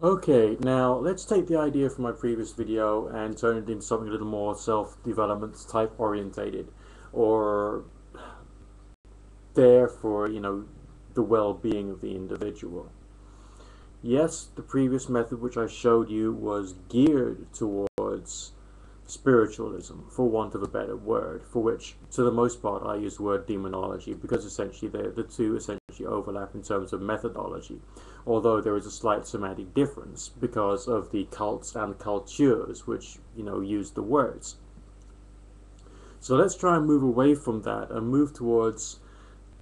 Okay, now let's take the idea from my previous video and turn it into something a little more self-development type orientated, or there for, the well-being of the individual. Yes, the previous method which I showed you was geared towards spiritualism, for want of a better word, for which, to the most part, I use the word demonology because essentially the two essentially overlap in terms of methodology, although there is a slight semantic difference because of the cults and cultures which, use the words. So let's try and move away from that and move towards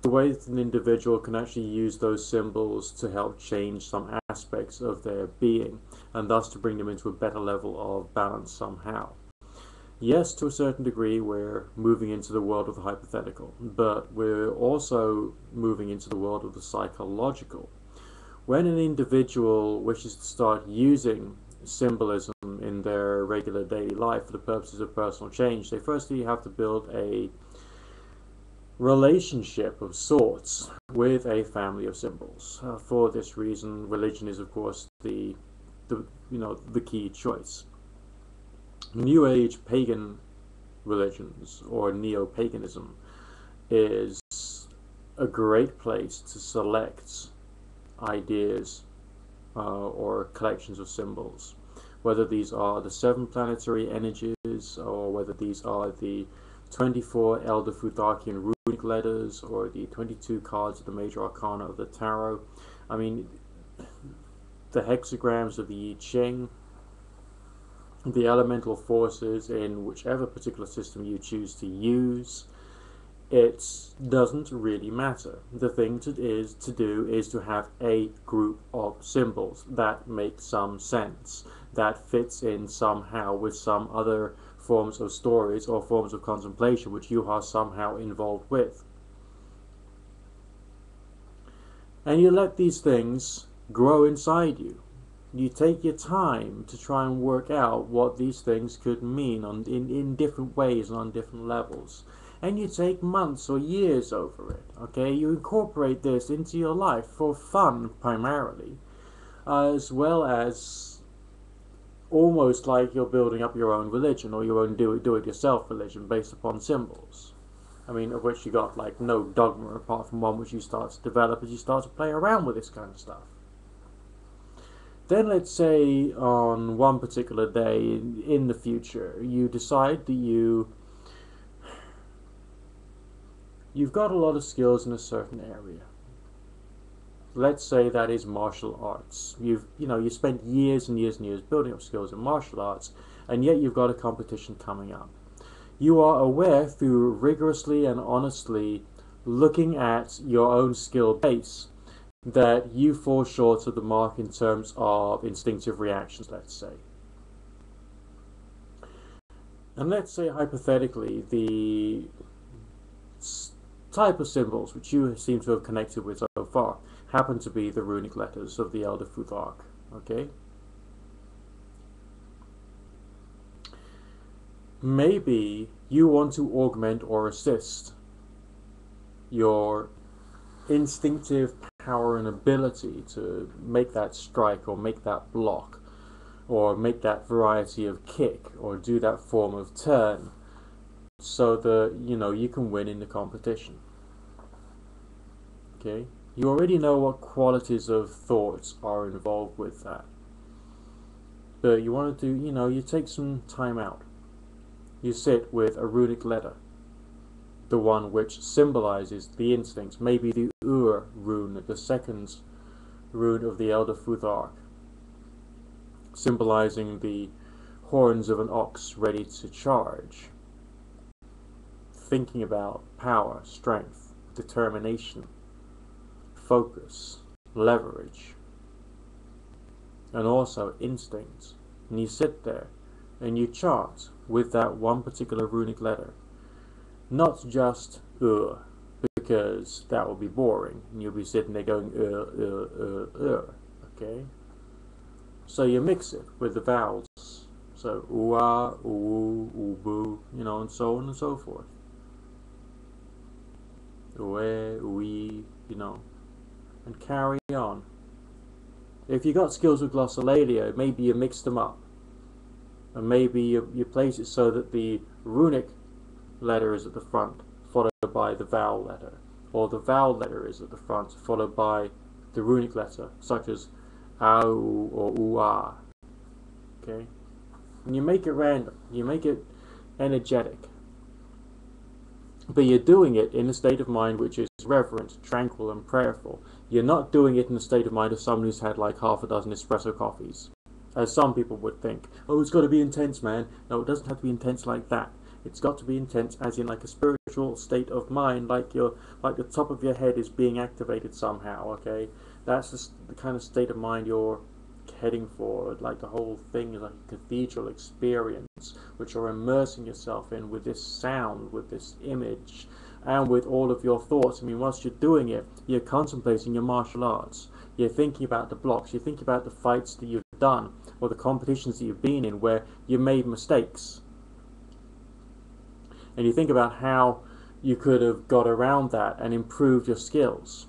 the way that an individual can actually use those symbols to help change some aspects of their being and thus to bring them into a better level of balance somehow. Yes, to a certain degree, we're moving into the world of the hypothetical, but we're also moving into the world of the psychological. When an individual wishes to start using symbolism in their regular daily life for the purposes of personal change, they firstly have to build a relationship of sorts with a family of symbols. For this reason, religion is, of course, the key choice. New Age pagan religions or neo-paganism is a great place to select ideas or collections of symbols, whether these are the 7 planetary energies or whether these are the 24 Elder Futharkian Runic letters or the 22 cards of the Major Arcana of the Tarot. I mean, the hexagrams of the I Ching, the elemental forces in whichever particular system you choose to use. It doesn't really matter. The thing to do is to have a group of symbols that make some sense, that fits in somehow with some other forms of stories or forms of contemplation which you are somehow involved with. And you let these things grow inside you. You take your time to try and work out what these things could mean in different ways and on different levels. And you take months or years over it, okay? You incorporate this into your life for fun primarily, as well as almost like you're building up your own religion or your own do-it-yourself religion based upon symbols. I mean, of which you got like no dogma apart from one which you start to develop as you start to play around with this kind of stuff. Then let's say on one particular day in the future, you decide that you've got a lot of skills in a certain area. Let's say that is martial arts. You spent years and years and years building up skills in martial arts, and yet you've got a competition coming up. You are aware through rigorously and honestly looking at your own skill base that you fall short of the mark in terms of instinctive reactions, let's say. And let's say hypothetically the type of symbols which you seem to have connected with so far happen to be the runic letters of the Elder Futhark, okay? Maybe you want to augment or assist your instinctive power and ability to make that strike or make that block or make that variety of kick or do that form of turn so that you can win in the competition. Okay, you already know what qualities of thoughts are involved with that, but you want to do, you take some time out. You sit with a runic letter, the one which symbolizes the instincts, maybe the rune, the second rune of the Elder Futhark, symbolizing the horns of an ox ready to charge, thinking about power, strength, determination, focus, leverage, and also instincts. And you sit there and you chant with that one particular runic letter. Not just because that will be boring and you'll be sitting there going okay? So you mix it with the vowels. So ooh-ah, ooh, ooh-boo, and so on and so forth. Ooh, ooey, and carry on. If you got skills with glossolalia, maybe you mix them up. And maybe you place it so that the runic letter is at the front, followed by the vowel letter. Or the vowel letter is at the front, followed by the runic letter, such as au or ua. Okay? And you make it random. You make it energetic. But you're doing it in a state of mind which is reverent, tranquil, and prayerful. You're not doing it in the state of mind of someone who's had like half a dozen espresso coffees, as some people would think. Oh, it's got to be intense, man. No, it doesn't have to be intense like that. It's got to be intense as in like a spiritual state of mind, like the top of your head is being activated somehow, okay? That's the kind of state of mind you're heading for. Like the whole thing is like a cathedral experience, which you're immersing yourself in with this sound, with this image, and with all of your thoughts. I mean, whilst you're doing it, you're contemplating your martial arts. You're thinking about the blocks. You're thinking about the fights that you've done, or the competitions that you've been in where you made mistakes. And you think about how you could have got around that and improved your skills.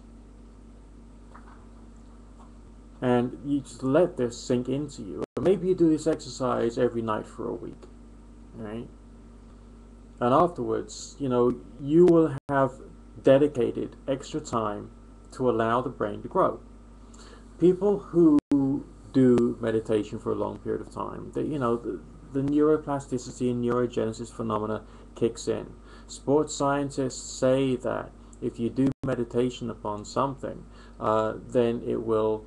And you just let this sink into you. Or maybe you do this exercise every night for a week, right? And afterwards, you know, you will have dedicated extra time to allow the brain to grow. People who do meditation for a long period of time, you know, the neuroplasticity and neurogenesis phenomena kicks in. Sports scientists say that if you do meditation upon something, then it will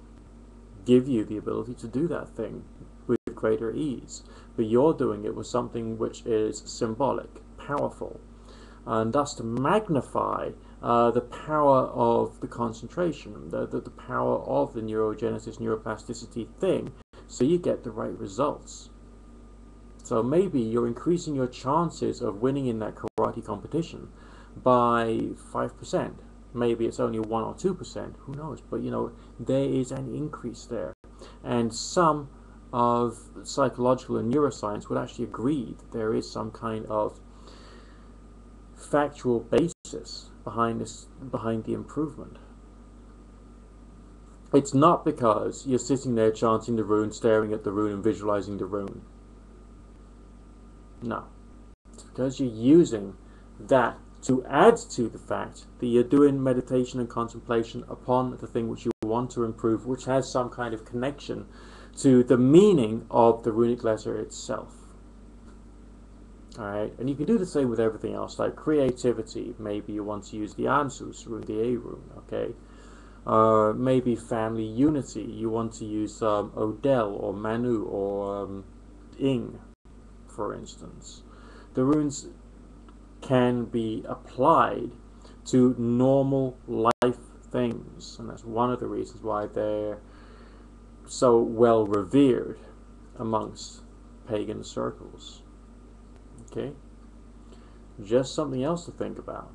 give you the ability to do that thing with greater ease. But you're doing it with something which is symbolic, powerful, and thus to magnify the power of the concentration, the power of the neurogenesis, neuroplasticity thing, so you get the right results. So maybe you're increasing your chances of winning in that karate competition by 5%. Maybe it's only 1 or 2%, who knows? But you know, there is an increase there. And some of psychological and neuroscience would actually agree that there is some kind of factual basis behind the improvement. It's not because you're sitting there chanting the rune, staring at the rune and visualizing the rune. No. It's because you're using that to add to the fact that you're doing meditation and contemplation upon the thing which you want to improve, which has some kind of connection to the meaning of the runic letter itself. Alright, and you can do the same with everything else, like creativity. Maybe you want to use the Ansus rune, the A rune, okay? Maybe family unity. You want to use Odell or Manu or Ing, for instance. The runes can be applied to normal life things, and that's one of the reasons why they're so well revered amongst pagan circles. Okay? Just something else to think about.